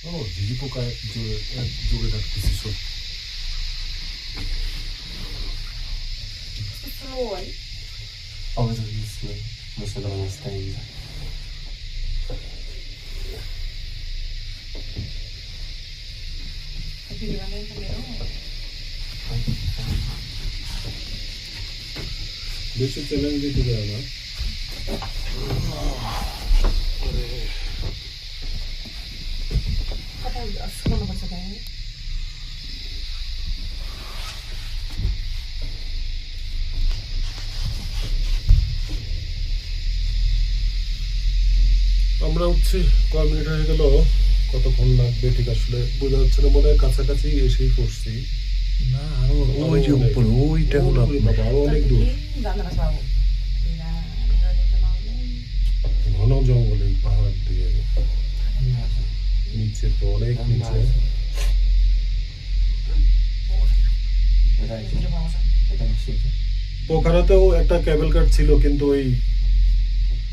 ঝিঝি পোকা জোরে ডাকতেছি সব। أعوذ بالله من الشيطان الرجيم. বেশি চ্যালেঞ্জ দিতে দেয় না। আমরা উঠছি, কয় মিনিট হয়ে গেল, কতক্ষণ লাগবে ঠিক আসলে বোঝা যাচ্ছে না। মনে হয় কাছাকাছি এসেই পড়ছি। না আরো ওই যে উপরে ওইটা হলো বাবা, আরো অনেক দূর, ঘন জঙ্গল এই পাহাড় দিয়ে নিচে, তো অনেক নিচে। পোখারাতেও একটা কেবল কার ছিল, কিন্তু ওই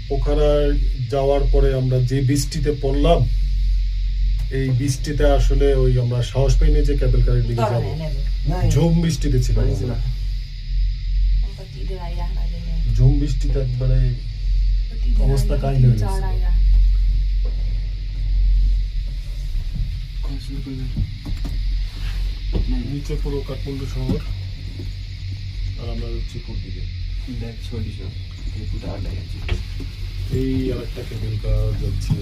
পোখারায় যাওয়ার পরে আমরা যে বৃষ্টিতে পড়লাম, এই বৃষ্টিতে আসলে ওই আমরা সাহস পাইনি যে কেবল কারের দিকে যাবো। ঝুম বৃষ্টিতে ছিল, ঝুম বৃষ্টিতে একবারে অবস্থা কাহিল হয়ে গেছে। নিচে পুরো কাঠমান্ডু শহর, আর আমরা যাচ্ছি কোন দিকে। এই আর একটা কেবল কার যাচ্ছে।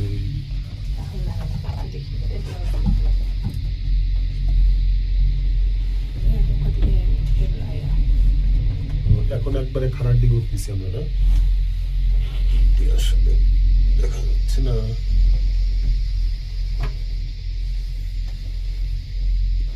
এখন একবারে খারাপ দিকে উঠতেছি আমরা, না আসলে দেখা যাচ্ছে না।